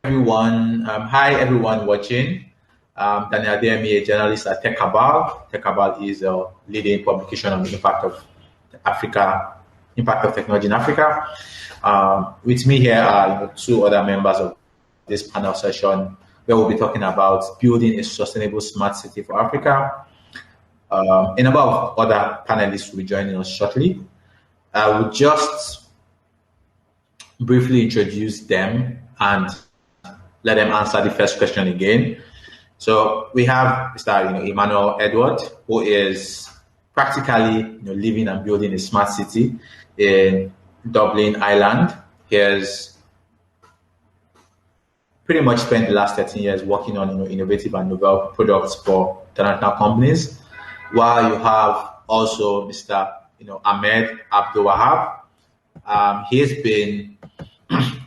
everyone. Hi, everyone watching. Daniel DME, a journalist at Tech Cabal. Tech Cabal is a leading publication on the impact of technology in Africa. With me here are two other members of this panel session where we'll be talking about building a sustainable smart city for Africa. A number of other panelists will be joining us shortly. I will just briefly introduce them and let them answer the first question again. So we have Mr. Emmanuel Edward, who is practically living and building a smart city in Dublin, Ireland. He has pretty much spent the last 13 years working on innovative and novel products for international companies. While you have also Mr. Ahmed Abdul Wahab. He has been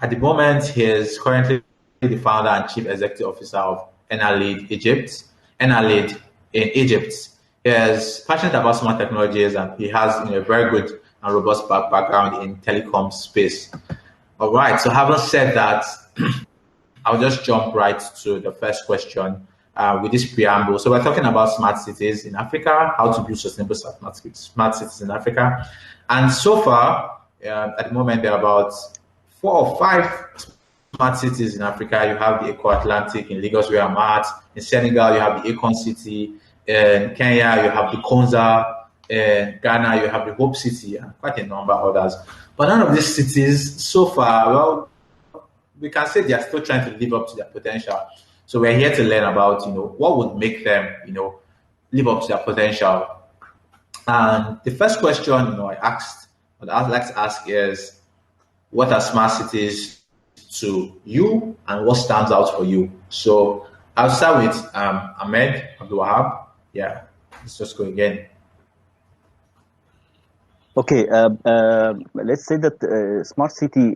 at the moment he is currently the founder and chief executive officer of Enalid Egypt. Enalid in Egypt. He is passionate about smart technologies and he has a very good and robust background in telecom space. All right, so having said that, I'll just jump right to the first question with this preamble. So we're talking about smart cities in Africa, how to build sustainable smart cities in Africa. And so far, at the moment, there are about 4 or 5 smart cities in Africa. You have the Eco Atlantic in Lagos, where I'm at. In Senegal, you have the Econ City. In Kenya, you have the Konza. In Ghana, you have the Hope City, and quite a number of others. But none of these cities, so far, well, we can say they are still trying to live up to their potential. So we're here to learn about, what would make them, live up to their potential. And the first question, I'd like to ask is, what are smart cities to you and what stands out for you? So I'll start with Ahmed Abdul Wahab. Yeah, let's just go again. Okay, let's say that smart city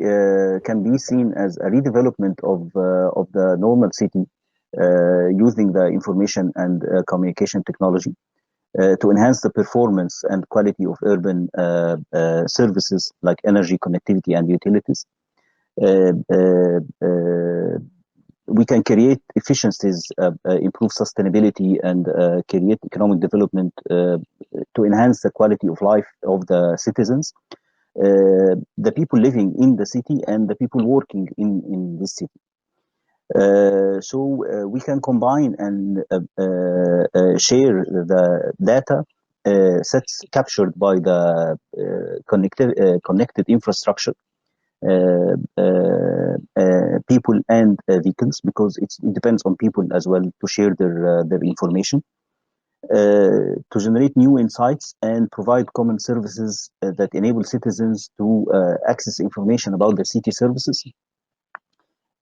can be seen as a redevelopment of the normal city using the information and communication technology to enhance the performance and quality of urban services like energy, connectivity, and utilities. We can create efficiencies, improve sustainability, and create economic development to enhance the quality of life of the citizens, the people living in the city and the people working in this city. So we can combine and share the data sets captured by the connected infrastructure, people and vehicles, because it depends on people as well to share their information, to generate new insights and provide common services that enable citizens to access information about the city services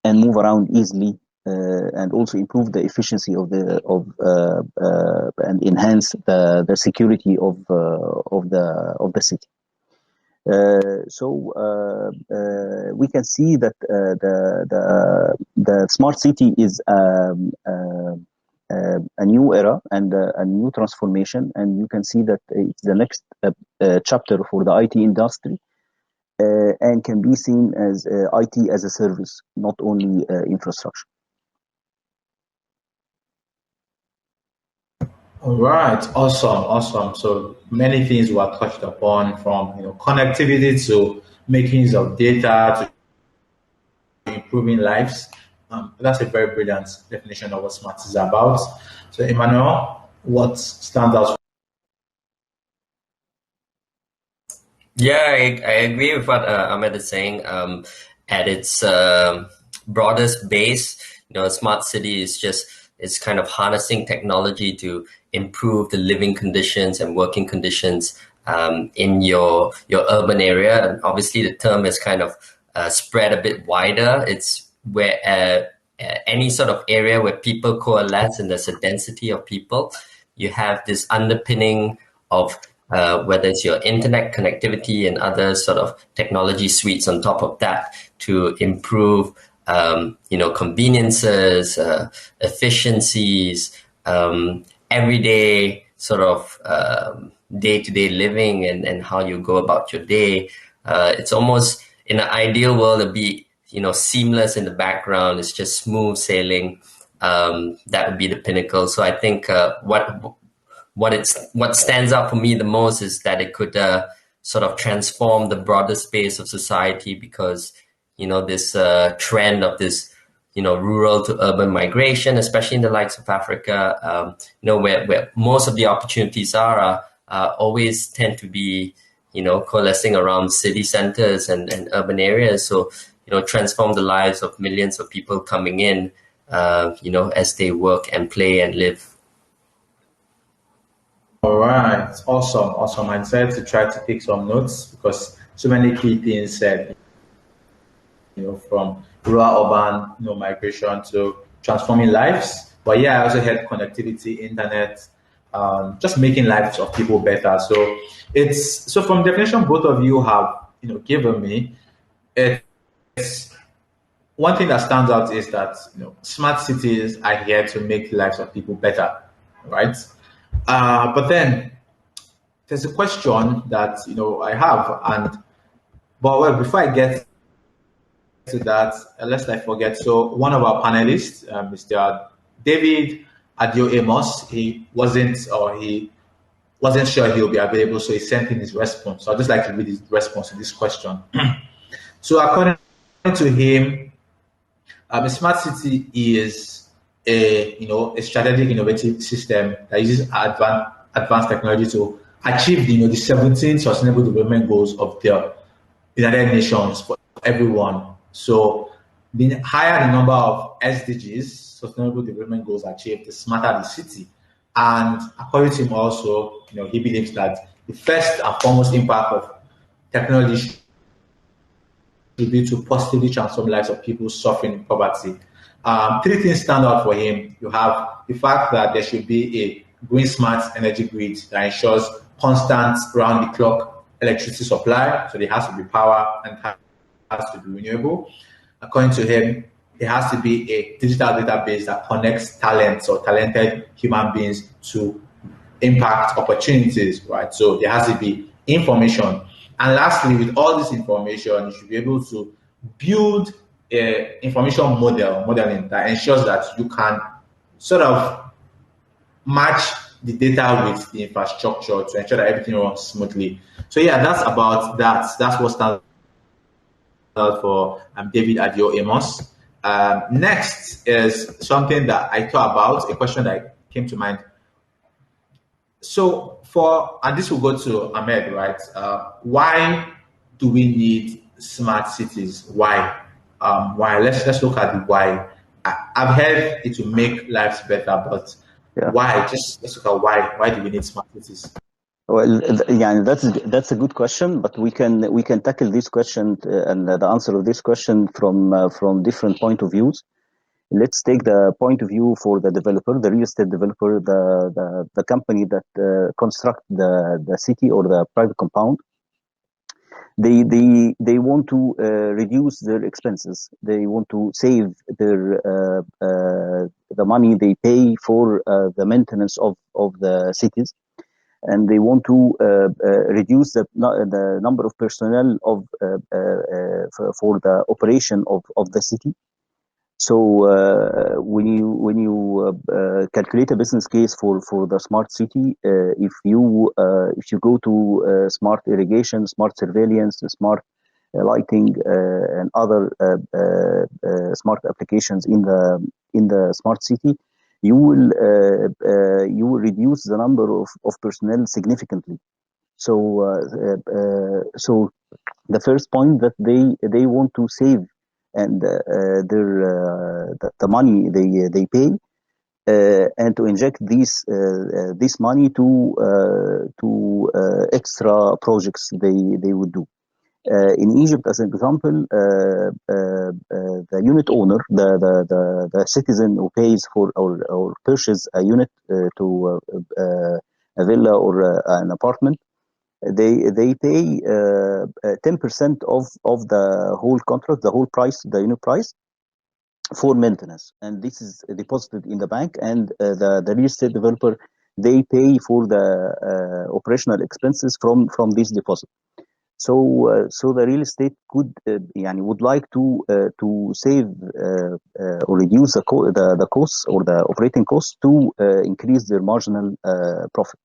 and move around easily, and also improve the efficiency and enhance the security of the city. So we can see that the smart city is a new era and a new transformation, and you can see that it's the next chapter for the IT industry. And can be seen as IT as a service, not only infrastructure. All right, awesome. So many things were touched upon, from connectivity to making use of data to improving lives. That's a very brilliant definition of what smart is about. So Emmanuel, what stands out? Yeah, I agree with what Ahmed is saying. At its broadest base, a smart city is it's kind of harnessing technology to improve the living conditions and working conditions in your urban area. And obviously, the term is kind of spread a bit wider. It's where any sort of area where people coalesce and there's a density of people, you have this underpinning of whether it's your internet connectivity and other sort of technology suites on top of that to improve, conveniences, efficiencies, everyday sort of day-to-day living and how you go about your day. It's almost, in an ideal world, it'd be seamless in the background. It's just smooth sailing. That would be the pinnacle. So I think what stands out for me the most is that it could sort of transform the broader space of society, because this trend of this rural to urban migration, especially in the likes of Africa, where most of the opportunities are always tend to be coalescing around city centers and urban areas. So transform the lives of millions of people coming in, as they work and play and live. All right, awesome. I decided to try to take some notes because so many key things said, from rural urban, migration to transforming lives. But yeah, I also had connectivity, internet, just making lives of people better. So from definition both of you have given me, it's one thing that stands out is that smart cities are here to make lives of people better, right? But then there's a question that I have, before I get to that, lest I forget. So one of our panelists, Mr. David Adio Amos, he wasn't sure he'll be available, so he sent in his response. So I'd just like to read his response to this question. So according to him, a smart city is a strategic innovative system that uses advanced technology to achieve the 17 sustainable development goals of the United Nations for everyone. So the higher the number of SDGs, sustainable development goals achieved, the smarter the city. And according to him also, he believes that the first and foremost impact of technology should be to positively transform lives of people suffering in poverty. Three things stand out for him. You have the fact that there should be a green smart energy grid that ensures constant round-the-clock electricity supply. So there has to be power and has to be renewable. According to him, there has to be a digital database that connects talents or talented human beings to impact opportunities, right? So there has to be information. And lastly, with all this information, you should be able to build an information modeling that ensures that you can sort of match the data with the infrastructure to ensure that everything runs smoothly. So yeah, that's about that. That's what stands out for David Adio Amos. Next is something that I thought about, a question that came to mind. So and this will go to Ahmed, right? Why do we need smart cities? Why? Why? Let's look at the why. I've heard it will make lives better, but why? Just let's look at why. Why do we need smart cities? Well, yeah, that's a good question, but we can tackle this question and the answer of this question from different point of views. Let's take the point of view for the developer, the real estate developer, the company that construct the city or the private compound. They want to reduce their expenses. They want to save the money they pay for the maintenance of the cities, and they want to reduce the number of personnel for the operation of the city. So when you calculate a business case for the smart city, if you go to smart irrigation, smart surveillance, smart lighting, and other smart applications in the smart city, you will reduce the number of personnel significantly. So so the first point that they want to save and the money they pay, and to inject this money to extra projects they would do. In Egypt, as an example, the unit owner, the citizen who pays for or purchase a unit to a villa or an apartment, they pay 10% of the whole contract, the whole price, the unit price, for maintenance, and this is deposited in the bank, and the real estate developer, they pay for the operational expenses from this deposit. So the real estate would like to save or reduce the costs or the operating costs to increase their marginal profit.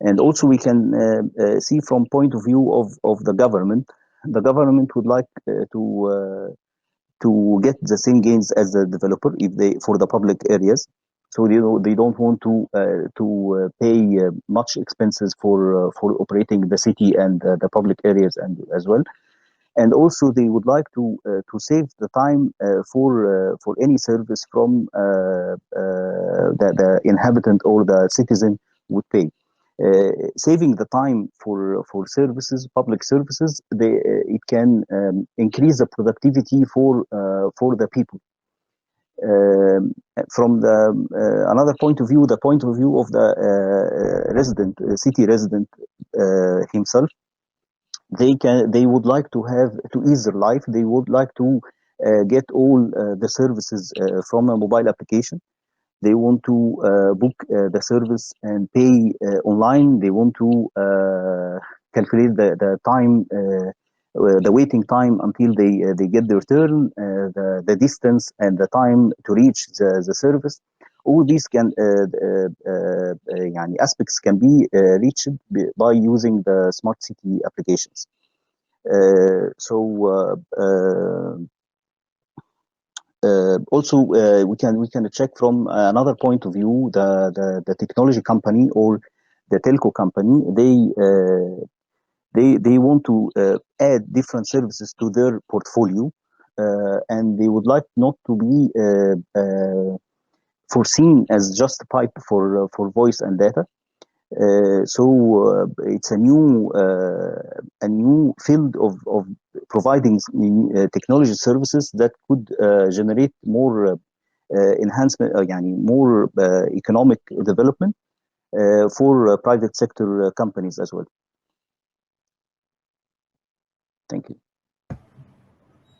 And also we can see from point of view of the government. The government would like to get the same gains as the developer if they for the public areas. So they don't want to pay much expenses for operating the city and the public areas and as well. And also they would like to save the time for any service from the inhabitant or the citizen would pay. Saving the time for services, public services, it can increase the productivity for the people. From the another point of view, the point of view of the city resident himself, they would like to ease their life. They would like to get all the services from a mobile application. They want to book the service and pay online. They want to calculate the time, the waiting time until they get their turn, the distance and the time to reach the service. All these aspects can be reached by using the smart city applications. Also, we can check from another point of view the technology company or the telco company. They want to add different services to their portfolio, and they would like not to be foreseen as just a pipe for voice and data. So it's a new field of providing technology services that could generate more enhancement, more economic development for private sector companies as well. Thank you.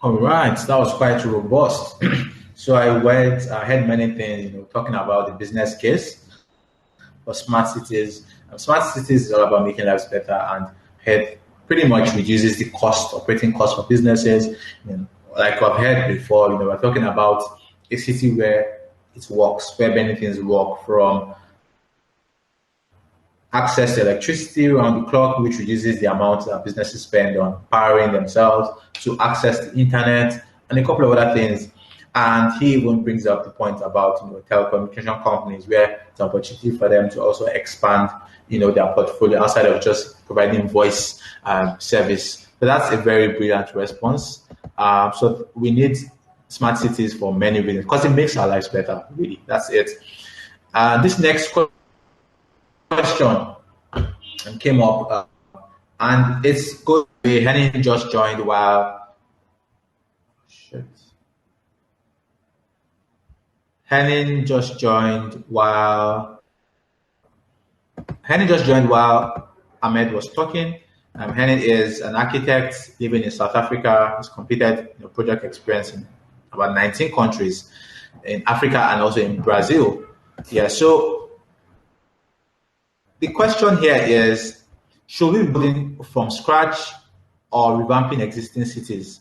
All right, that was quite robust. So I heard many things, talking about the business case for smart cities. Smart cities is all about making lives better, and it pretty much reduces the operating cost for businesses. Like I've heard before, we're talking about a city where it works, where many things work, from access to electricity around the clock, which reduces the amount that businesses spend on powering themselves, to access to internet and a couple of other things. And he even brings up the point about telecommunication companies, where it's an opportunity for them to also expand their portfolio outside of just providing voice service. So that's a very brilliant response. So we need smart cities for many reasons, because it makes our lives better. Really, that's it. This next question came up, and it's good. Henning just joined while. Henning just joined while Ahmed was talking. Henning is an architect living in South Africa. He's completed project experience in about 19 countries in Africa and also in Brazil. Yeah, so the question here is, should we be building from scratch or revamping existing cities?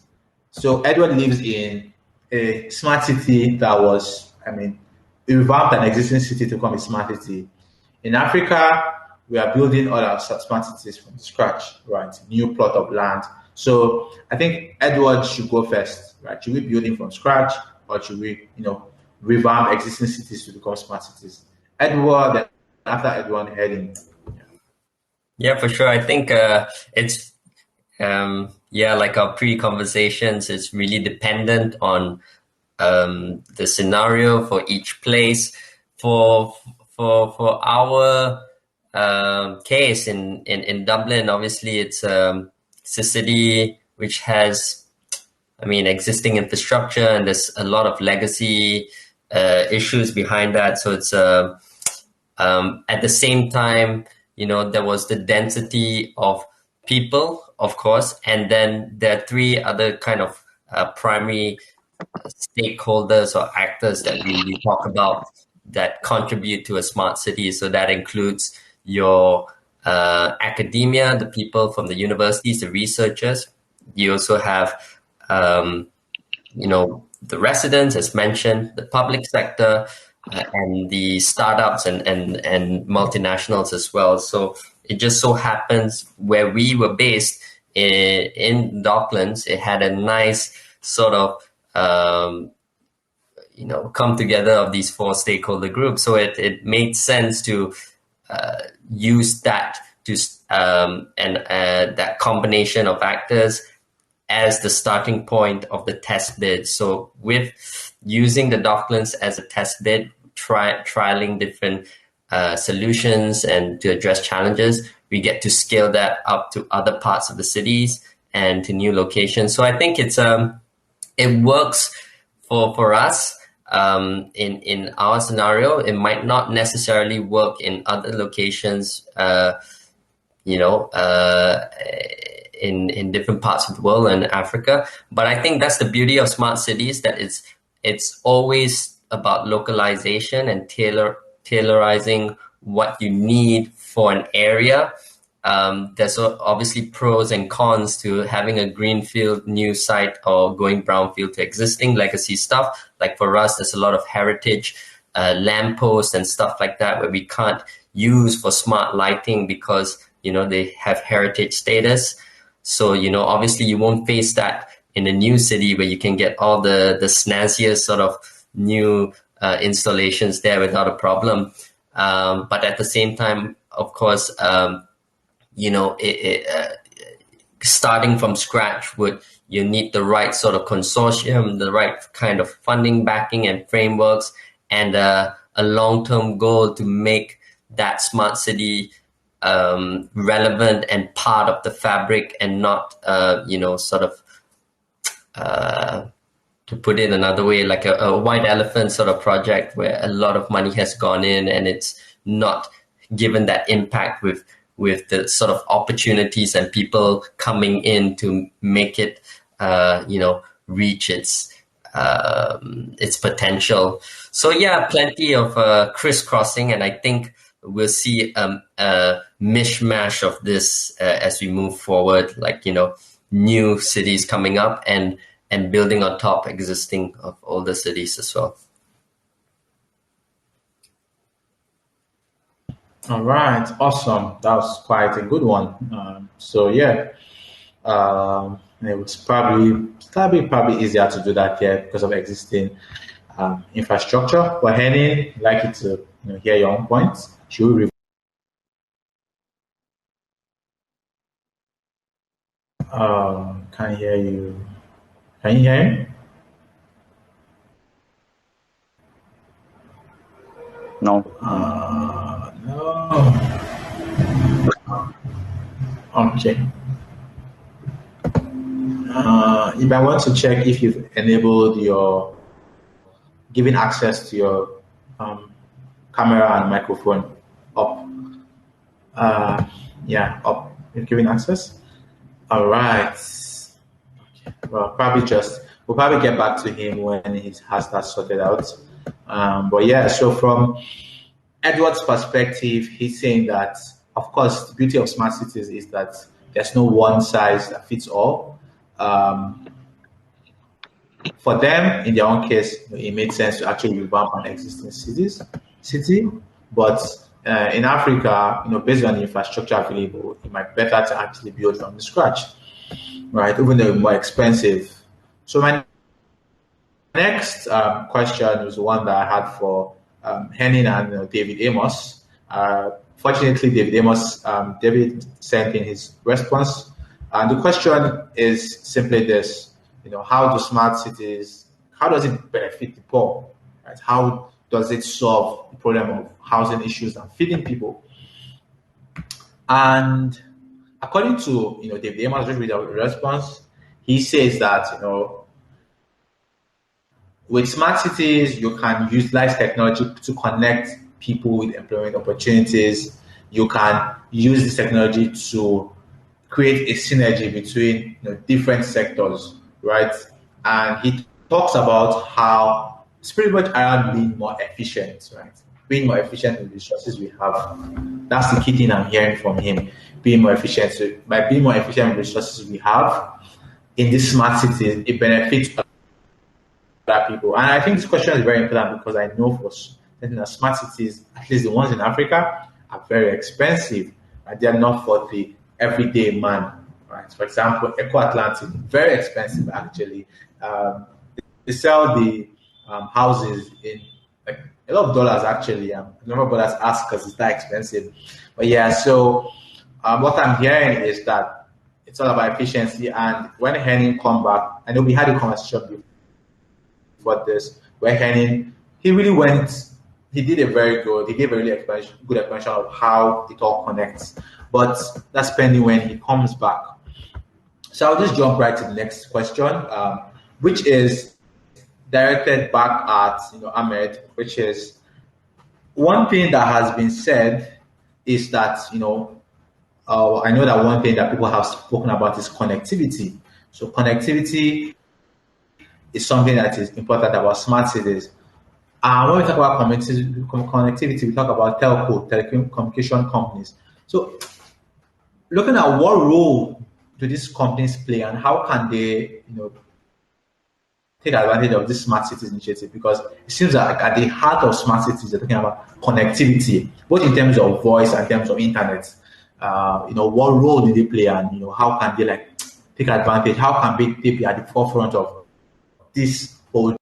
So Edward lives in a smart city that was, we revamped an existing city to become a smart city. In Africa, we are building other smart cities from scratch, right? New plot of land. So I think Edward should go first, right? Should we be building from scratch, or should we, revamp existing cities to become smart cities? Edward, then after Edward, heading. Yeah, for sure. I think it's like our pre-conversations, it's really dependent on the scenario for each place. For our case in Dublin, obviously it's a city which has, existing infrastructure, and there's a lot of legacy issues behind that. So it's at the same time, there was the density of people, of course, and then there are three other kind of primary stakeholders or actors that we talk about that contribute to a smart city. So that includes your academia, the people from the universities, the researchers. You also have, the residents, as mentioned, the public sector, and the startups and multinationals as well. So it just so happens where we were based in Docklands, it had a nice sort of come together of these four stakeholder groups. So it made sense to use that to that combination of actors as the starting point of the test bid. So with using the Docklands as a test bid, trialing different solutions and to address challenges, we get to scale that up to other parts of the cities and to new locations. So I think it works for us. In our scenario, it might not necessarily work in other locations, in different parts of the world and Africa. But I think that's the beauty of smart cities, that it's always about localization and tailorizing what you need for an area. There's obviously pros and cons to having a greenfield new site or going brownfield to existing legacy stuff. Like for us, there's a lot of heritage lampposts and stuff like that where we can't use for smart lighting because, they have heritage status. So, obviously you won't face that in a new city where you can get all the snazziest sort of new installations there without a problem. But at the same time, of course, starting from scratch you need the right sort of consortium, the right kind of funding backing and frameworks, and a long-term goal to make that smart city relevant and part of the fabric, and not to put it another way, like a white elephant sort of project where a lot of money has gone in and it's not given that impact with the sort of opportunities and people coming in to make it, reach its potential. So yeah, plenty of crisscrossing, and I think we'll see a mishmash of this as we move forward, like, new cities coming up and building on top existing of older cities as well. All right, awesome. That was quite a good one. It was probably easier to do that here because of existing infrastructure. But Henning, I'd like you to hear your own points. Should we? Can't hear you. Can you hear him? No. No. Okay. You might want to check if you've enabled your giving access to your camera and microphone up. Up. You're giving access. All right. Okay. Well, we'll probably get back to him when he has that sorted out. So from Edward's perspective, he's saying that, of course, the beauty of smart cities is that there's no one size that fits all. For them, in their own case, it made sense to actually revamp an existing city. But in Africa, based on the infrastructure available, it might be better to actually build from scratch, right? Even though it's more expensive. So my next question was one that I had for Henning and David Amos. Fortunately, David sent in his response. And the question is simply this: how does it benefit the poor? Right? How does it solve the problem of housing issues and feeding people? And according to David Amos' response, he says that with smart cities, you can utilize technology to connect people with employment opportunities. You can use this technology to create a synergy between different sectors, right? And he talks about how it's pretty much around being more efficient, right? being more efficient with the resources we have. That's the key thing I'm hearing from him. Being more efficient. So by being more efficient with the resources we have in these smart cities, it benefits other people. And I think this question is very important because I know for certain smart cities, at least the ones in Africa, are very expensive. And they are not for the everyday man. Right? For example, Eco Atlantic, very expensive actually. They sell the houses in like a lot of dollars actually. Number of dollars ask because it's that expensive. But yeah, so what I'm hearing is that it's all about efficiency. And when Henning come back, I know we had a conversation before this, where Henning, he really went, he did a very good, he gave a really good explanation of how it all connects. But that's pending when he comes back. So I'll just jump right to the next question, which is directed back at Ahmed, which is one thing that has been said is that I know that one thing that people have spoken about is connectivity. So connectivity is something that is important about smart cities. When we talk about connectivity, we talk about telecommunication companies. So looking at what role do these companies play and how can they take advantage of this smart cities initiative, because it seems like at the heart of smart cities, they're talking about connectivity, both in terms of voice and in terms of internet. What role do they play, and how can they take advantage? How can they be at the forefront of this whole?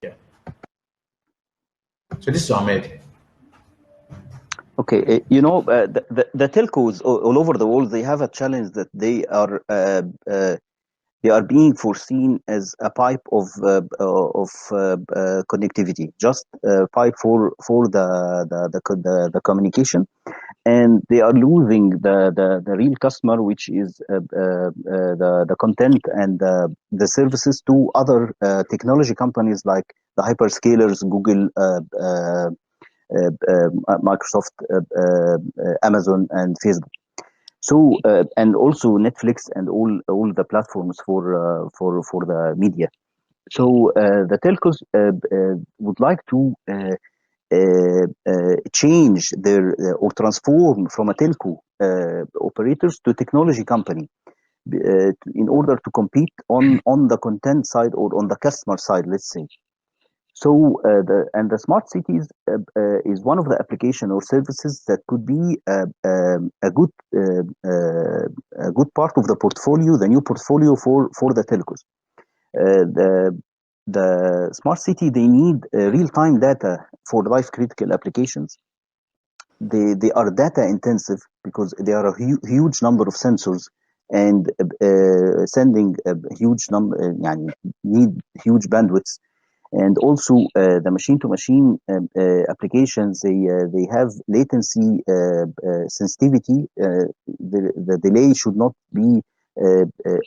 Yeah. So this is Ahmed. Okay, the telcos all over the world, they have a challenge that they are being foreseen as a pipe of connectivity, just pipe for the communication, and they are losing the real customer, which is the content and the services to other technology companies like the hyperscalers, Google, Microsoft, Amazon, and Facebook. So and also Netflix and all the platforms for the media. So the telcos would like to change their or transform from a telco operators to technology company in order to compete on the content side or on the customer side, let's say. So the smart cities is one of the application or services that could be a good part of the portfolio, the new portfolio for the telcos. The smart city, they need real-time data for life critical applications. They are data intensive because there are a huge number of sensors and sending a huge number, need huge bandwidths. And also the machine-to-machine applications, they have latency sensitivity. The delay should not be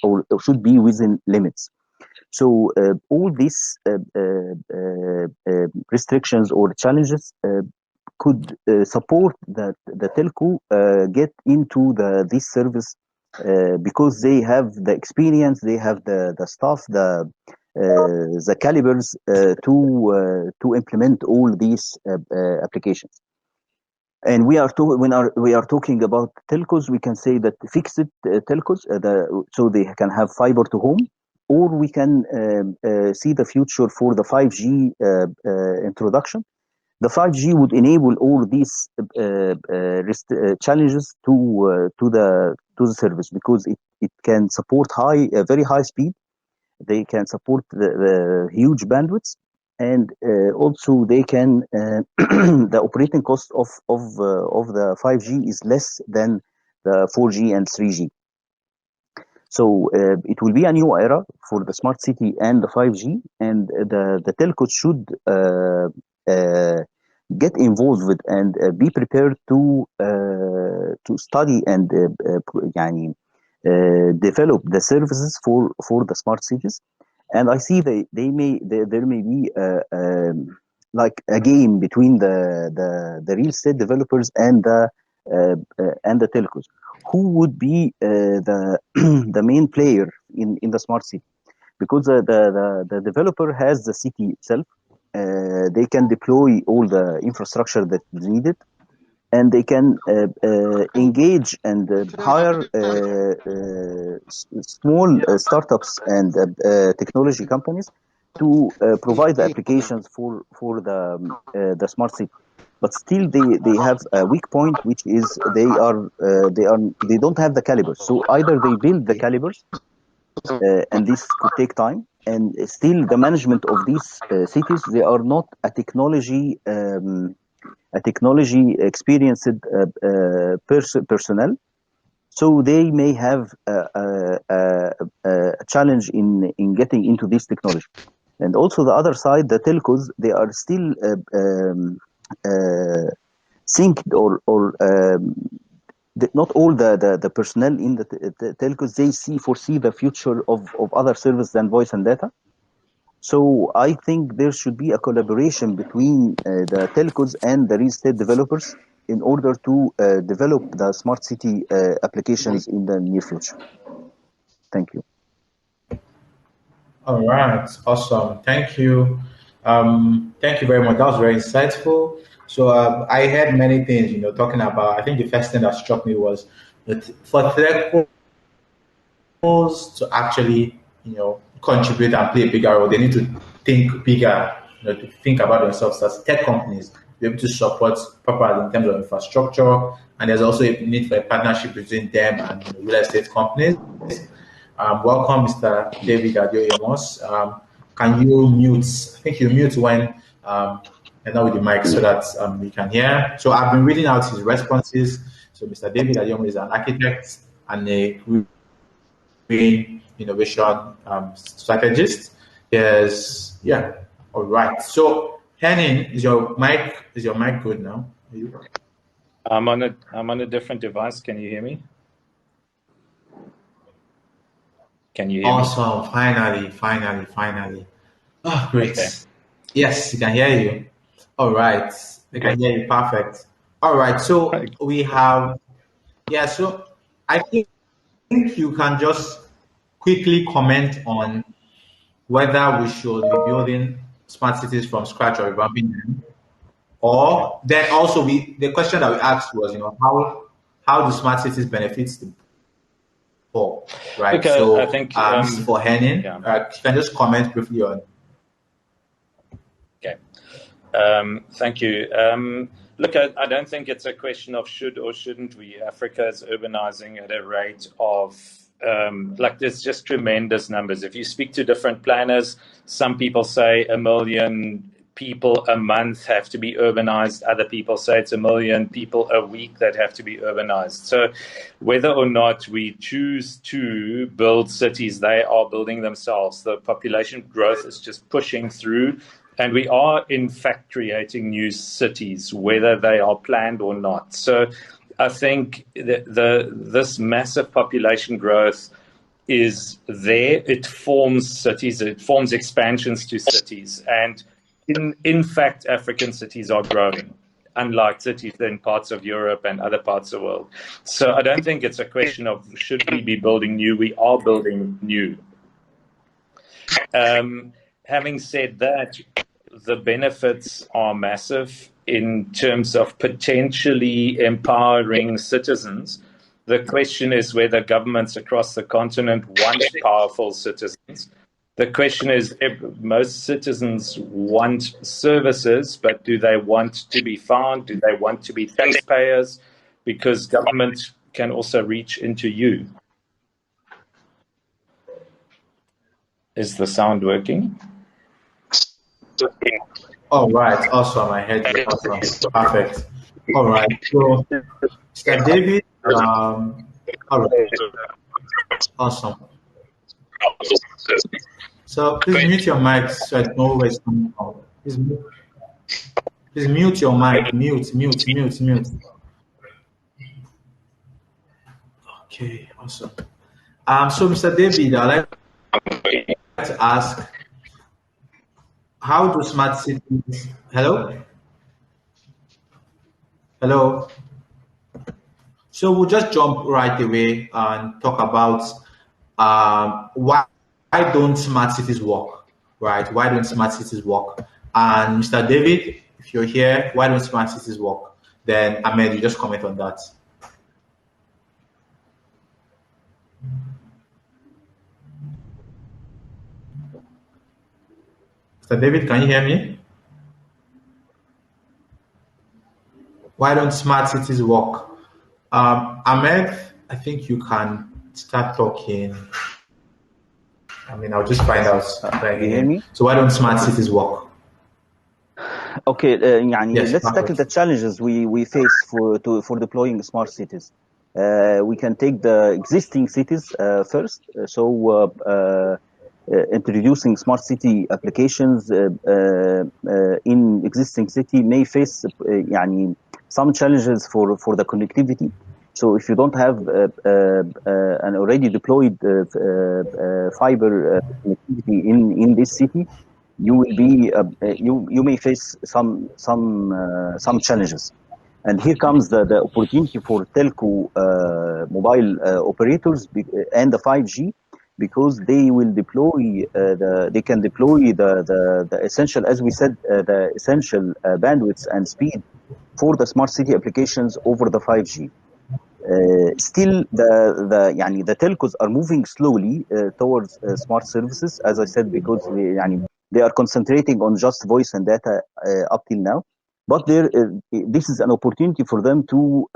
or should be within limits. So all these restrictions or challenges could support that the telco get into this service because they have the experience, they have the staff, the calibers to implement all these applications. And we are talking about telcos, we can say that fixed telcos, so they can have fiber to home, or we can see the future for the 5G introduction. The 5G would enable all these challenges to the service because it can support very high speed. They can support the huge bandwidths, and also they can the operating cost of the 5G is less than the 4G and 3G. So it will be a new era for the smart city and the 5G, and the telcos should get involved with and be prepared to study and develop the services for the smart cities. And I see there may be like a game between the real estate developers and the telcos. Who would be the main player in the smart city? Because the developer has the city itself, they can deploy all the infrastructure that is needed, and they can engage and hire small startups and technology companies to provide the applications for the smart city. But still, they have a weak point, which is they don't have the calibers. So either they build the calibers, and this could take time. And still, the management of these cities, they are not a technology experienced personnel, so they may have a challenge in getting into this technology. And also the other side, the telcos, they are still synced or not all the personnel in the telcos, they foresee the future of other services than voice and data. So I think there should be a collaboration between the telcos and the real estate developers in order to develop the smart city applications in the near future. Thank you. All right, awesome. Thank you. Thank you very much. That was very insightful. So I heard many things, talking about. I think the first thing that struck me was that for telcos to actually, contribute and play a bigger role, they need to think bigger, to think about themselves as tech companies, be able to support properly in terms of infrastructure, and there's also a need for a partnership between them and real estate companies. Welcome, Mr. David Adioyemos. Can you mute? I think you mute when and now with the mic so that we can hear. So I've been reading out his responses. So Mr. David Adioyemos is an architect and a green innovation strategist. Yes, yeah. All right. So Henning, is your mic good now? I'm on a different device. Can you hear me? Can you hear awesome. me? Finally. Oh, great. Okay. Yes, you can hear you. All right. We can hear you. Perfect. All right. So we have, so I think you can just quickly comment on whether we should be building smart cities from scratch or revamping them. Or then also the question that we asked was, how do smart cities benefit the poor, right? Okay, so I think this is for Henning. yeah. You can just comment briefly on. Okay. Thank you. Look, I don't think it's a question of should or shouldn't we. Africa is urbanizing at a rate of there's just tremendous numbers. If you speak to different planners, some people say 1 million people a month have to be urbanized. Other people say it's 1 million people a week that have to be urbanized. So whether or not we choose to build cities, they are building themselves. The population growth is just pushing through. And we are, in fact, creating new cities, whether they are planned or not. So I think this massive population growth is there. It forms cities. It forms expansions to cities. And in fact, African cities are growing, unlike cities in parts of Europe and other parts of the world. So I don't think it's a question of should we be building new. We are building new. Having said that, the benefits are massive in terms of potentially empowering citizens. The question is whether governments across the continent want powerful citizens. The question is if most citizens want services, but do they want to be found? Do they want to be taxpayers? Because government can also reach into you. Is the sound working? All right, awesome. I heard you. Awesome. Perfect. All right. So, Mr. David, all right. Awesome. So please mute your mic so I know where it's coming from. Please mute your mic. Mute. Okay, awesome. So Mr. David, I'd like to ask, how do smart cities? Hello. So we'll just jump right away and talk about why don't smart cities work, right? Why don't smart cities work? And Mr. David, if you're here, why don't smart cities work? Then Ahmed, you just comment on that. Mr. David, can you hear me? Why don't smart cities work? Ahmed, I think you can start talking. I mean, I'll just find out. You hear me? So why don't smart cities work? Okay, Yes, let's tackle the challenges we face for deploying smart cities. We can take the existing cities first. Introducing smart city applications in existing city may face some challenges for the connectivity. So if you don't have an already deployed fiber connectivity in this city, you will be you may face some challenges. And here comes the opportunity for telco mobile operators and the 5G, because they will deploy they can deploy the essential, as we said, the essential bandwidths and speed for the smart city applications over the 5G. Still, the telcos are moving slowly towards smart services, as I said, because they are concentrating on just voice and data up till now. But this is an opportunity for them to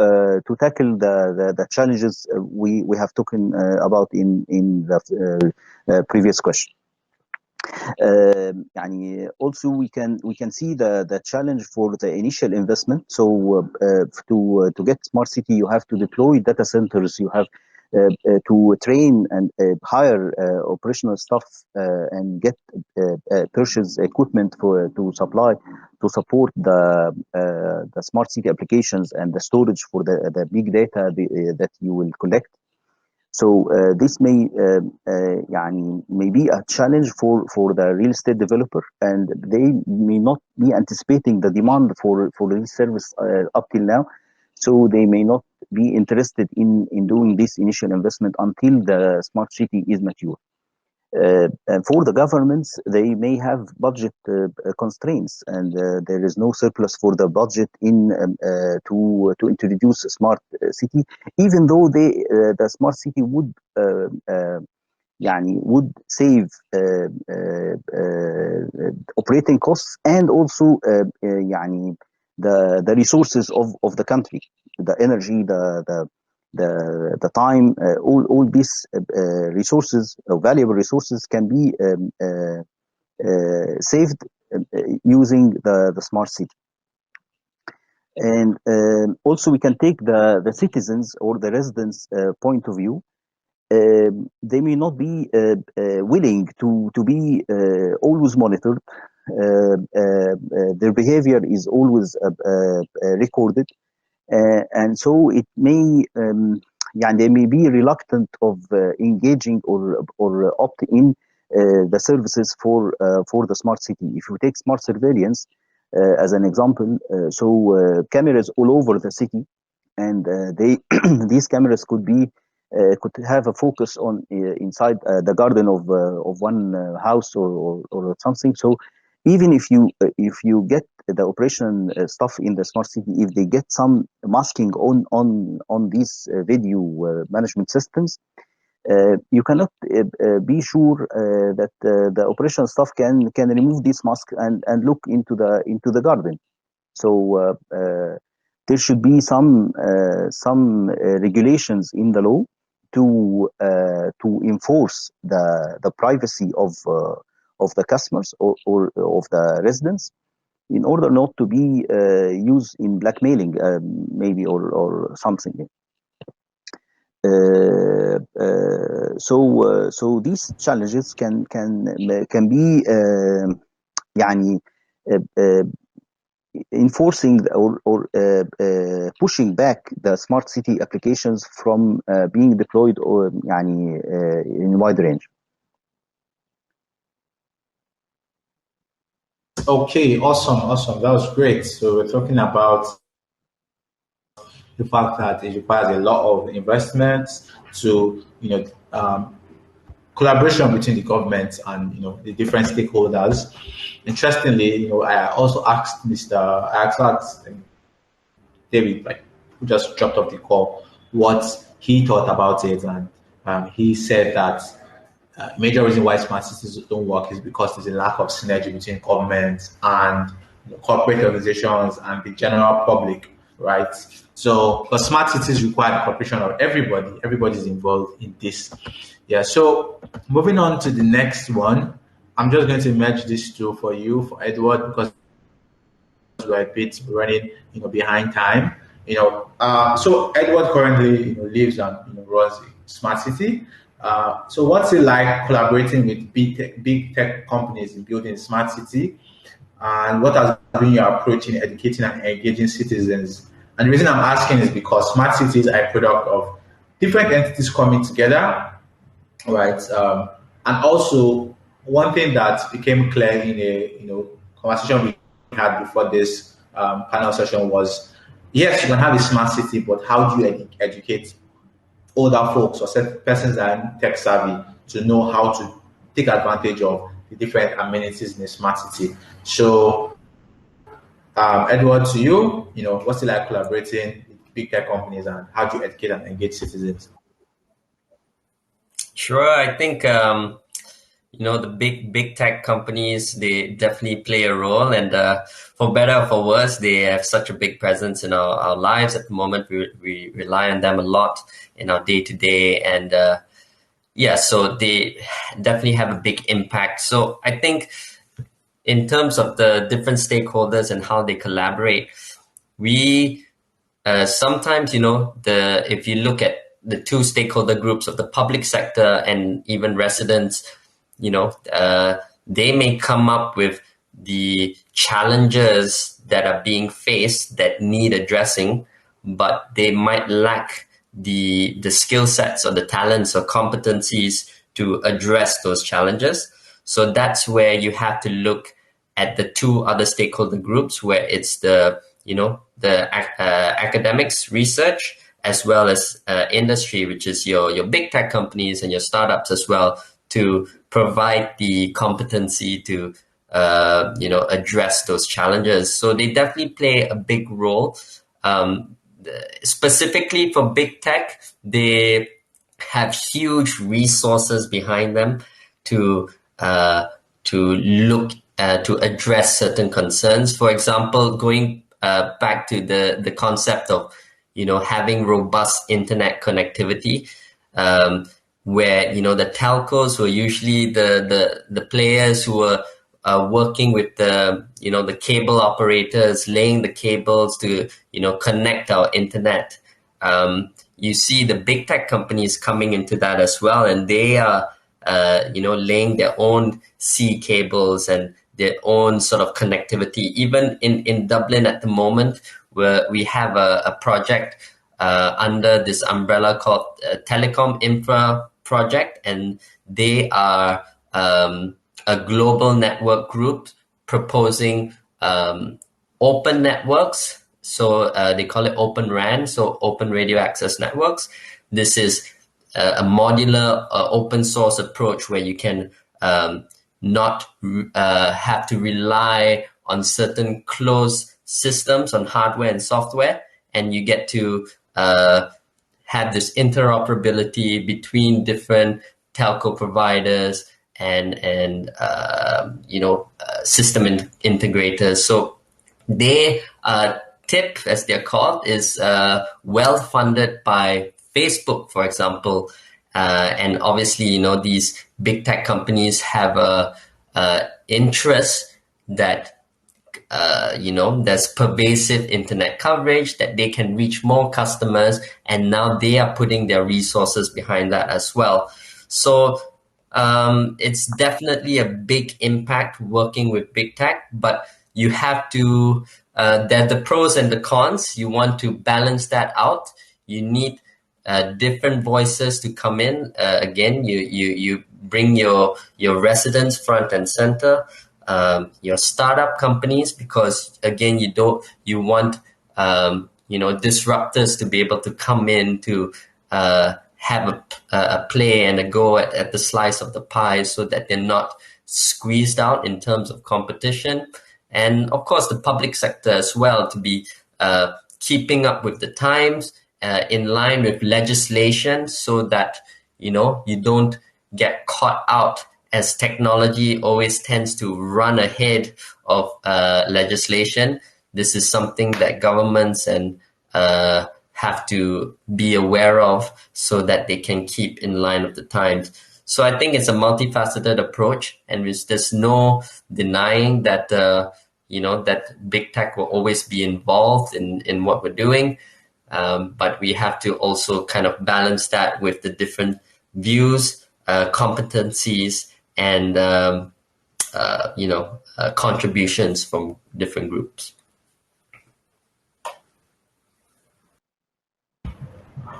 tackle the challenges we have spoken about in the previous question. Also we can see the challenge for the initial investment. So to get smart city, you have to deploy data centers, you have to train and hire operational staff and get purchase equipment to support the smart city applications and the storage for the big data that you will collect. So this may be a challenge for the real estate developer, and they may not be anticipating the demand for this service up till now. So they may not be interested in doing this initial investment until the smart city is mature. And for the governments, they may have budget constraints, and there is no surplus for the budget to introduce a smart city, even though the smart city would save operating costs, and also the resources of the country, the energy, the time, all these resources, valuable resources, can be saved using the smart city. And also we can take the citizens or the residents' point of view. They may not be willing to be always monitored. Their behavior is always recorded. And so it may, they may be reluctant of engaging or opt-in the services for the smart city. If you take smart surveillance as an example, cameras all over the city, and these cameras could have a focus on inside the garden of one house or something. So even if you get the operation stuff in the smart city, if they get some masking on these video management systems, you cannot be sure that the operational staff can remove this mask and look into the garden. So there should be some regulations in the law to enforce the privacy of the customers or of the residents, in order not to be used in blackmailing, maybe, or something. So these challenges can be enforcing or pushing back the smart city applications from being deployed or in wide range. Okay, awesome. That was great. So we're talking about the fact that it requires a lot of investments to collaboration between the government and the different stakeholders. Interestingly, I also asked David, like, who just dropped off the call, what he thought about it, and he said that major reason why smart cities don't work is because there's a lack of synergy between government and corporate organizations and the general public, right? So, because smart cities require the cooperation of everybody, everybody's involved in this. Yeah. So, moving on to the next one, I'm just going to merge these two for you, for Edward, because we're a bit running, behind time. So Edward currently, lives and runs a smart city. So what's it like collaborating with big tech companies in building a smart city? And what has been your approach in educating and engaging citizens? And the reason I'm asking is because smart cities are a product of different entities coming together, right? And also, one thing that became clear in a conversation we had before this panel session was, yes, you can have a smart city, but how do you educate older folks or persons that are tech savvy to know how to take advantage of the different amenities in a smart city? So, Edward, to you, what's it like collaborating with big tech companies, and how do you educate and engage citizens? Sure, I think the big tech companies, they definitely play a role, and for better or for worse, they have such a big presence in our lives at the moment. We rely on them a lot in our day-to-day, and so they definitely have a big impact. So I think in terms of the different stakeholders and how they collaborate, we sometimes, if you look at the two stakeholder groups of the public sector and even residents, they may come up with the challenges that are being faced that need addressing, but they might lack the skill sets or the talents or competencies to address those challenges. So that's where you have to look at the two other stakeholder groups, where it's the academics, research, as well as industry, which is your big tech companies and your startups as well, to provide the competency to address those challenges. So they definitely play a big role. Specifically for big tech, they have huge resources behind them to look to address certain concerns. For example, going back to the concept of having robust internet connectivity, where the telcos were usually the players who were working with the cable operators, laying the cables to connect our internet. You see the big tech companies coming into that as well, and they are laying their own sea cables and their own sort of connectivity. Even in Dublin at the moment, where we have a project under this umbrella called Telecom Infra Project, and they are a global network group proposing open networks. So they call it Open RAN, so Open Radio Access Networks. This is a modular open source approach where you can not have to rely on certain closed systems, on hardware and software, and you get to have this interoperability between different telco providers and system integrators. So they TIP, as they're called, is well funded by Facebook, for example, and obviously these big tech companies have a interest that there's pervasive internet coverage, that they can reach more customers, and now they are putting their resources behind that as well. So it's definitely a big impact working with big tech, but you have to, there are the pros and the cons. You want to balance that out. You need different voices to come in. Again, you bring your residents front and center, your startup companies, because again, you want disruptors to be able to come in to have a play and a go at the slice of the pie so that they're not squeezed out in terms of competition. And of course, the public sector as well, to be keeping up with the times, in line with legislation, so that, you don't get caught out, as technology always tends to run ahead of legislation. This is something that governments and have to be aware of so that they can keep in line with the times. So I think it's a multifaceted approach, and there's no denying that that big tech will always be involved in what we're doing. But we have to also kind of balance that with the different views, competencies, and contributions from different groups.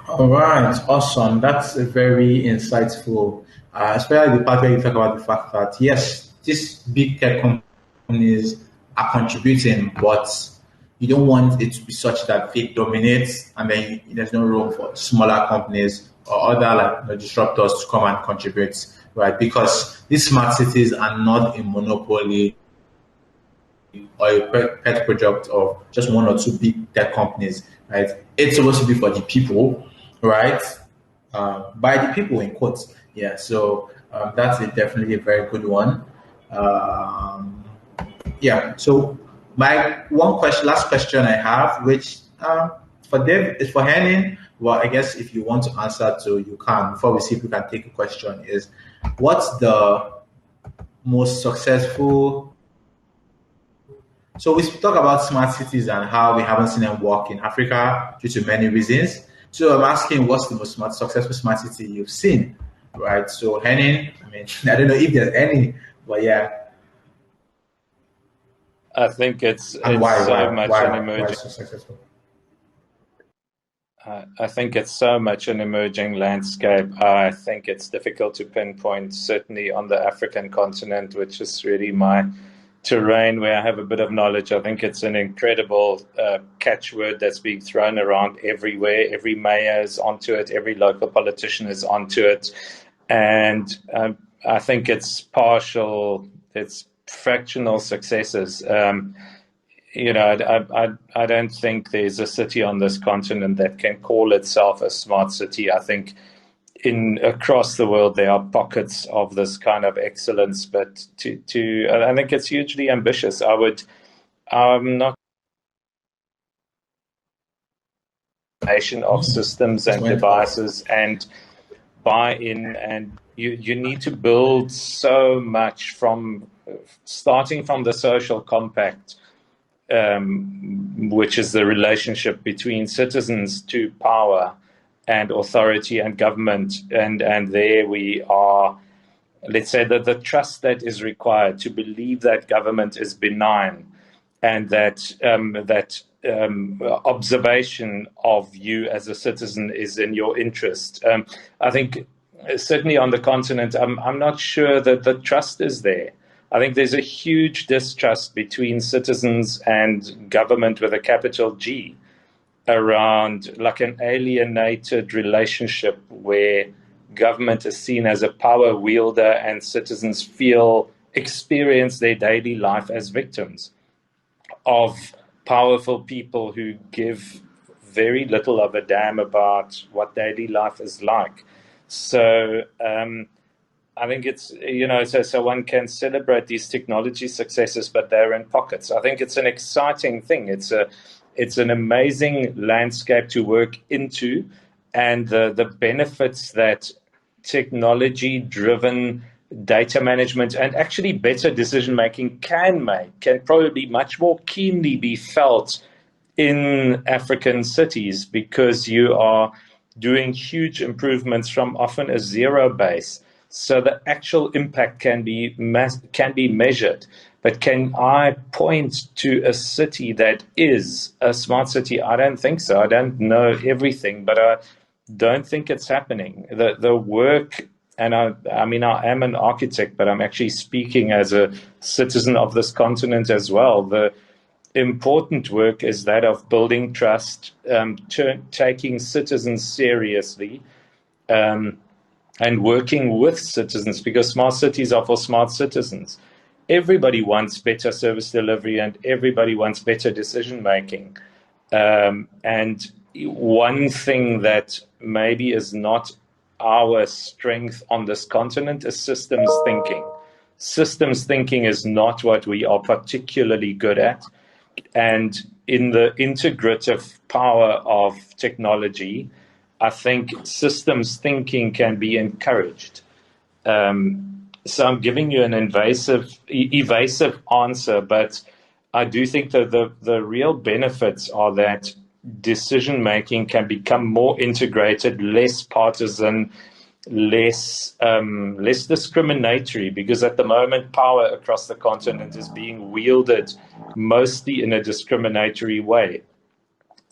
All right, awesome. That's a very insightful, especially the part where you talk about the fact that yes, these big tech companies are contributing, but you don't want it to be such that they dominate, and then there's no room for smaller companies or other disruptors to come and contribute, right? Because these smart cities are not a monopoly or a pet project of just one or two big tech companies, right? It's supposed to be for the people, right? By the people, in quotes. Yeah, so that's definitely a very good one. Yeah, so my last question I have, which for Dave, is for Henning. Well, I guess if you want to answer to, you can. Before we see if we can take a question, is what's the most successful? So we talk about smart cities and how we haven't seen them work in Africa due to many reasons. So I'm asking, what's the most successful smart city you've seen, right? So Henning, I don't know if there's any, but yeah. I think it's so much an emerging. So successful? I think it's so much an emerging landscape. I think it's difficult to pinpoint, certainly on the African continent, which is really my terrain where I have a bit of knowledge. I think it's an incredible catchword that's being thrown around everywhere. Every mayor is onto it. Every local politician is onto it. And I think it's partial, it's fractional successes. I don't think there's a city on this continent that can call itself a smart city. I think across the world there are pockets of this kind of excellence, but I think it's hugely ambitious. I'm not of systems and devices and buy-in, and you need to build so much from starting from the social compact, which is the relationship between citizens to power and authority and government, and there we are. Let's say that the trust that is required to believe that government is benign, and that observation of you as a citizen is in your interest. I think certainly on the continent, I'm not sure that the trust is there. I think there's a huge distrust between citizens and government with a capital G, around like an alienated relationship where government is seen as a power wielder and citizens experience their daily life as victims of powerful people who give very little of a damn about what daily life is like. So I think it's, so one can celebrate these technology successes, but they're in pockets. I think it's an exciting thing. It's an amazing landscape to work into, and the benefits that technology-driven data management and actually better decision-making can probably much more keenly be felt in African cities, because you are doing huge improvements from often a zero base. So the actual impact can be measured. But can I point to a city that is a smart city? I don't think so. I don't know everything, but I don't think it's happening. The work, and I am an architect, but I'm actually speaking as a citizen of this continent as well. The important work is that of building trust, taking citizens seriously, and working with citizens, because smart cities are for smart citizens. Everybody wants better service delivery and everybody wants better decision making. And one thing that maybe is not our strength on this continent is systems thinking. Systems thinking is not what we are particularly good at. And in the integrative power of technology, I think systems thinking can be encouraged. So I'm giving you an evasive answer, but I do think that the real benefits are that decision making can become more integrated, less partisan, less discriminatory, because at the moment power across the continent is being wielded mostly in a discriminatory way,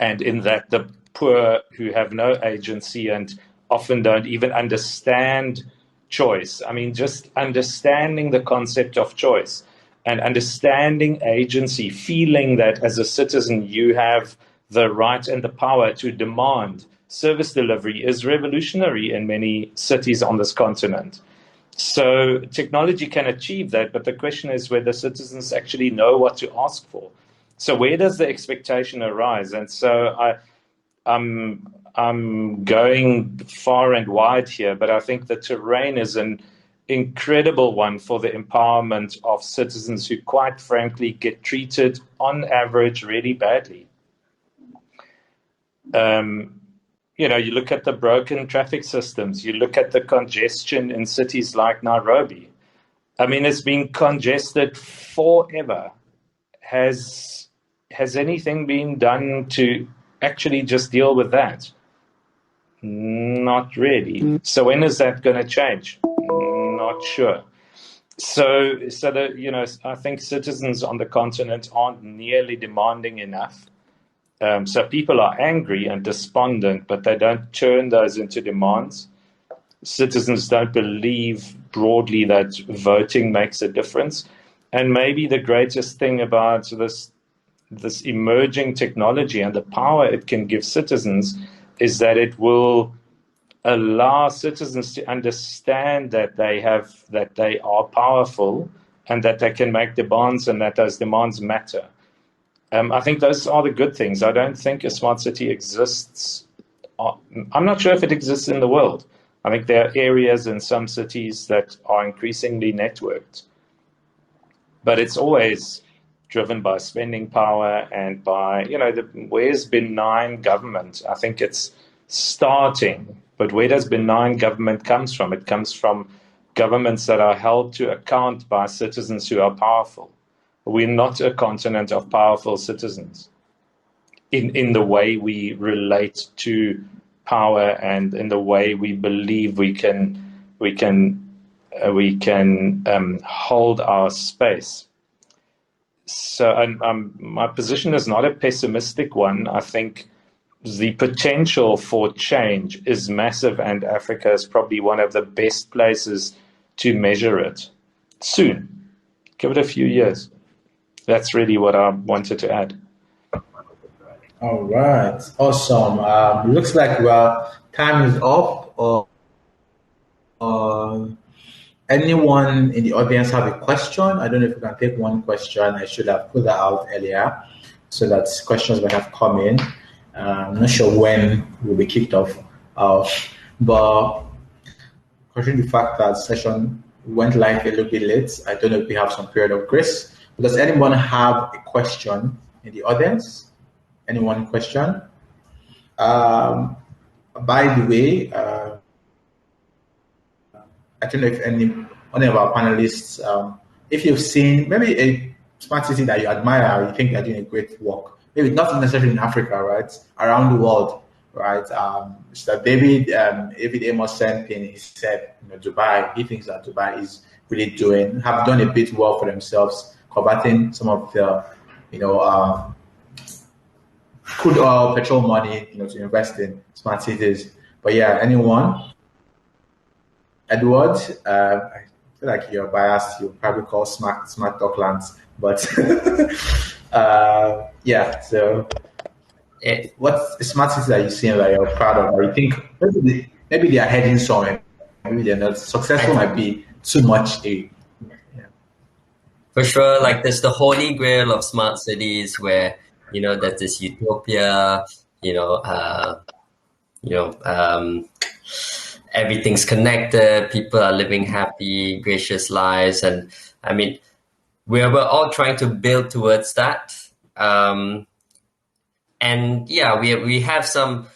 and in that the poor who have no agency and often don't even understand choice. I mean, just understanding the concept of choice and understanding agency, feeling that as a citizen you have the right and the power to demand service delivery, is revolutionary in many cities on this continent. So technology can achieve that, but the question is whether citizens actually know what to ask for. So where does the expectation arise? And so I'm going far and wide here, but I think the terrain is an incredible one for the empowerment of citizens who, quite frankly, get treated on average really badly. You know, you look at the broken traffic systems, you look at the congestion in cities like Nairobi. I mean, it's been congested forever. Has anything been done to actually just deal with that? Not really. So when is that going to change? Not sure. So that, you know, I think citizens on the continent aren't nearly demanding enough. So people are angry and despondent, but they don't turn those into demands. Citizens don't believe broadly that voting makes a difference. And maybe the greatest thing about this emerging technology and the power it can give citizens is that it will allow citizens to understand that they are powerful and that they can make demands and that those demands matter. I think those are the good things. I don't think a smart city exists. I'm not sure if it exists in the world. I think there are areas in some cities that are increasingly networked. But it's always driven by spending power and by, you know, where's benign government? I think it's starting. But where does benign government comes from? It comes from governments that are held to account by citizens who are powerful. We're not a continent of powerful citizens in the way we relate to power and in the way we believe we can hold our space. So my position is not a pessimistic one. I think the potential for change is massive, and Africa is probably one of the best places to measure it soon. Give it a few years. That's really what I wanted to add. All right, awesome. Looks like time is up. Anyone in the audience have a question? I don't know if we can take one question. I should have put that out earlier so that questions might have come in. I'm not sure when we'll be kicked off. But considering the fact that session went live a little bit late, I don't know if we have some period of grace. Does anyone have a question in the audience? Anyone question? By the way, I don't know if any of our panelists, if you've seen maybe a smart city that you admire or you think they're doing a great work, maybe not necessarily in Africa, right? Around the world, right? Mr. David Amos sent in, he said, you know, Dubai, he thinks that Dubai is really have done a bit well for themselves, converting some of the, you know, crude oil, petrol money, you know, to invest in smart cities. But yeah, anyone? Edward, I feel like you're biased. You'll probably call smart Docklands, but yeah. So, what's the smart city that you're seeing that you're proud of, or you think maybe they are heading somewhere. Maybe they're not successful. Might be too much. For sure, like there's the holy grail of smart cities where, there's this utopia, everything's connected, people are living happy, gracious lives. And I mean, we're all trying to build towards that. And yeah, we have some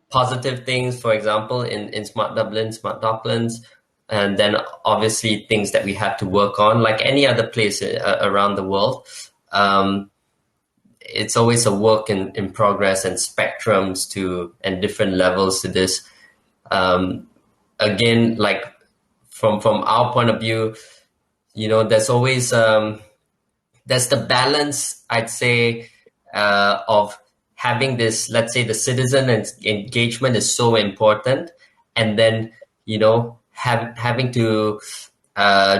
positive things, for example, in Smart Dublin, Smart Docklands, and then obviously things that we have to work on, like any other place around the world. It's always a work in progress and spectrums and different levels to this. Again, like from our point of view, there's always there's the balance, I'd say, of having this, let's say the citizen engagement is so important, and then having to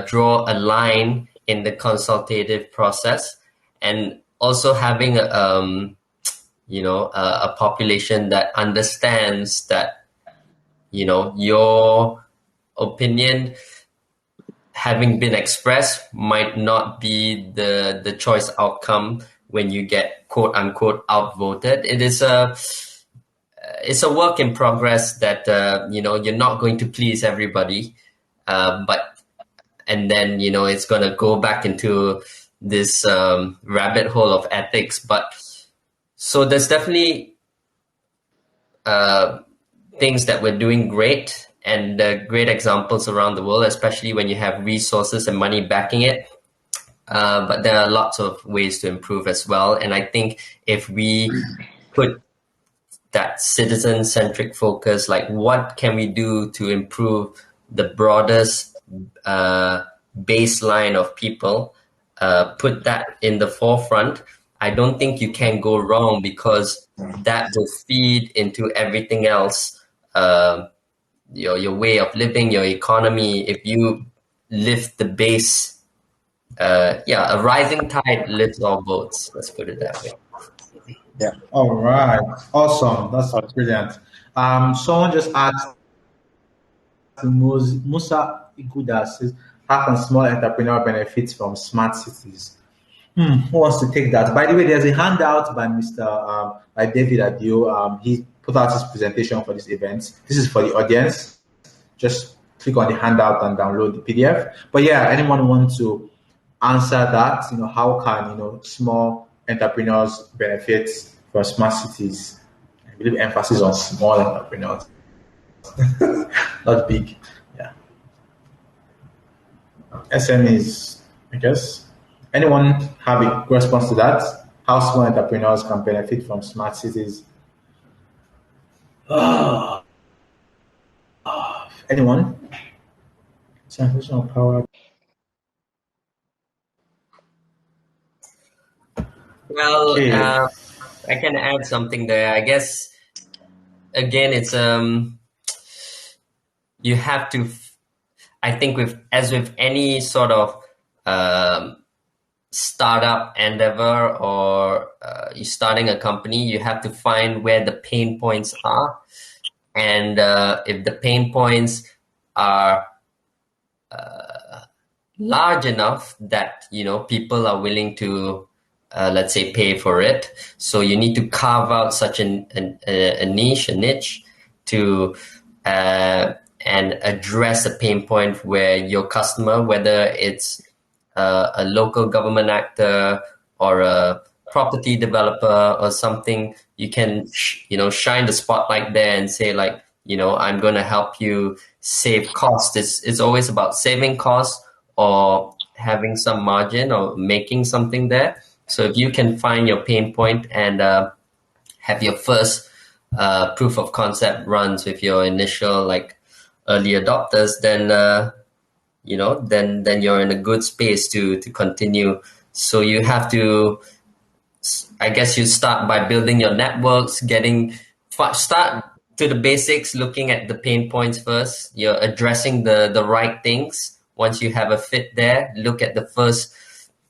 draw a line in the consultative process, and also having a population that understands that your opinion having been expressed might not be the choice outcome when you get quote unquote outvoted. It's a work in progress that you're not going to please everybody, and then it's going to go back into this rabbit hole of ethics. But so there's definitely things that we're doing great, and great examples around the world, especially when you have resources and money backing it. But there are lots of ways to improve as well. And I think if we put that citizen-centric focus, like what can we do to improve the broadest baseline of people, put that in the forefront, I don't think you can go wrong, because that will feed into everything else. Your way of living, your economy. If you lift the base, a rising tide lifts all boats. Let's put it that way. Yeah. All right. Awesome. That's brilliant. Someone just asked, Musa Iguda says, how can small entrepreneur benefit from smart cities? Who wants to take that? By the way, there's a handout by by David Adio. He put out his presentation for this event. This is for the audience. Just click on the handout and download the PDF. But yeah, anyone wants to answer that? How can small entrepreneurs benefit from smart cities? I believe emphasis on small entrepreneurs, not big. Yeah, SMEs, I guess. Anyone have a response to that? How small entrepreneurs can benefit from smart cities? Anyone? Power. Well, okay. I can add something there. I guess, again, it's you have to, I think as with any sort of startup endeavor, or you're starting a company, you have to find where the pain points are. And if the pain points are large enough that people are willing to let's say pay for it, so you need to carve out such a niche to and address a pain point where your customer, whether it's a local government actor or a property developer or something, you can shine the spotlight there and say, like, I'm going to help you save costs. It's always about saving costs or having some margin or making something there. So if you can find your pain point and have your first proof of concept runs with your initial early adopters, then then you're in a good space to continue. So you have to, I guess, you start by building your networks, start to the basics, looking at the pain points first. You're addressing the right things. Once you have a fit there, look at the first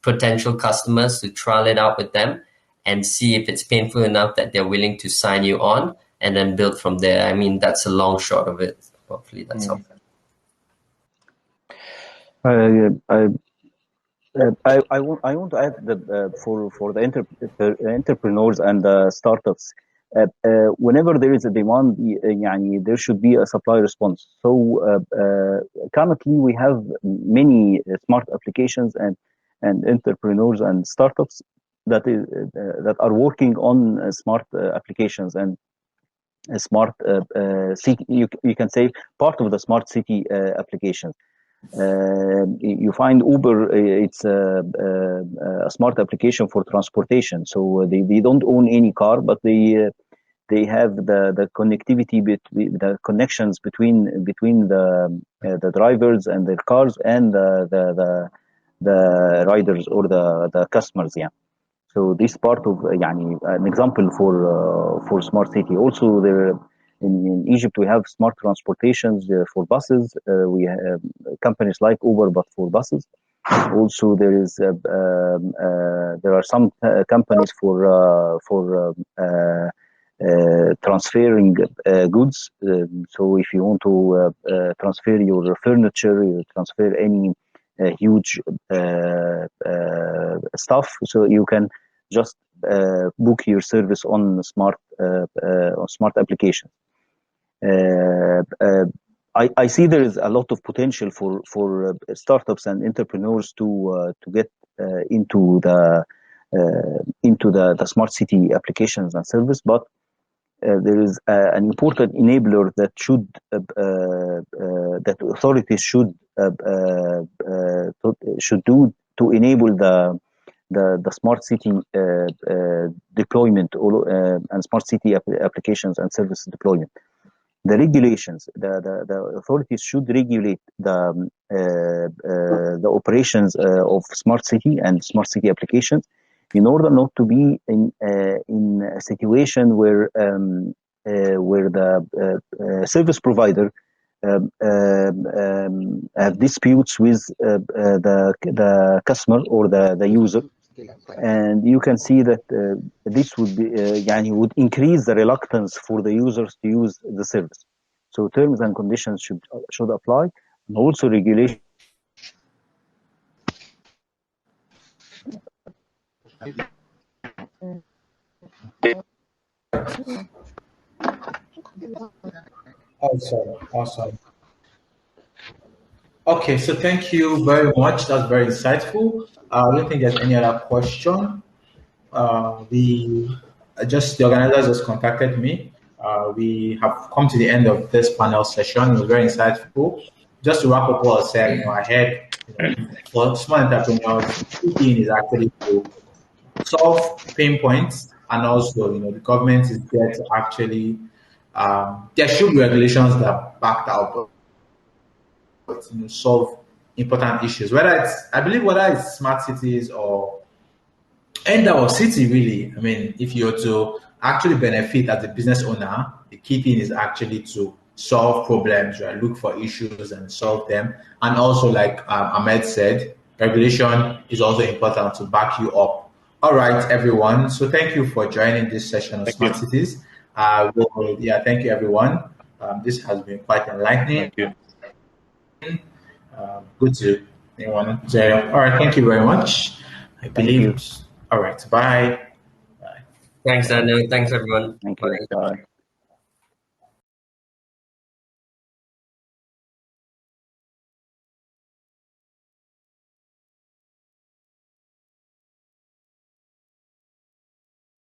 potential customers to trial it out with them and see if it's painful enough that they're willing to sign you on. and then build from there. I mean, that's a long shot of it. Hopefully that's helpful. I want to add that for the entrepreneurs and the startups, whenever there is a demand, there should be a supply response. So currently we have many smart applications and entrepreneurs and startups that are working on smart applications and smart city. You can say part of the smart city applications. You find Uber, it's a smart application for transportation. So they don't own any car, but they have the connectivity, the connections between the drivers and their cars and the riders or the customers. Yeah. So this part of an example for smart city. Also there. In Egypt, we have smart transportations for buses. We have companies like Uber, but for buses. Also, there are some companies for transferring goods. So if you want to transfer your furniture, you transfer any huge stuff, so you can just book your service on smart applications. I see there is a lot of potential for startups and entrepreneurs to get into the smart city applications and service, but there is an important enabler that that authorities should do to enable the smart city deployment and smart city applications and service deployment. The regulations, the authorities should regulate the operations of smart city and smart city applications in order not to be in a situation where the service provider have disputes with the customer or the user. And you can see that this would be would increase the reluctance for the users to use the service. So terms and conditions should apply, and also regulation. Awesome. Okay, so thank you very much. That's very insightful. I don't think there's any other question. The organizers just contacted me. We have come to the end of this panel session. It was very insightful. Just to wrap up what I said, I heard for small entrepreneurs, the key thing is actually to solve pain points, and also the government is there to actually there should be regulations that back that up, but solve important issues. Whether it's smart cities or end our city, really. I mean, if you're to actually benefit as a business owner, the key thing is actually to solve problems, right? Look for issues and solve them. And also, like Ahmed said, regulation is also important to back you up. All right, everyone. So thank you for joining this session of Smart Cities. Thank you, everyone. This has been quite enlightening. Thank you. Good to anyone there. All right, thank you very much. I believe. All right, bye. Thanks, Daniel. Thanks, everyone. Thank you. Bye.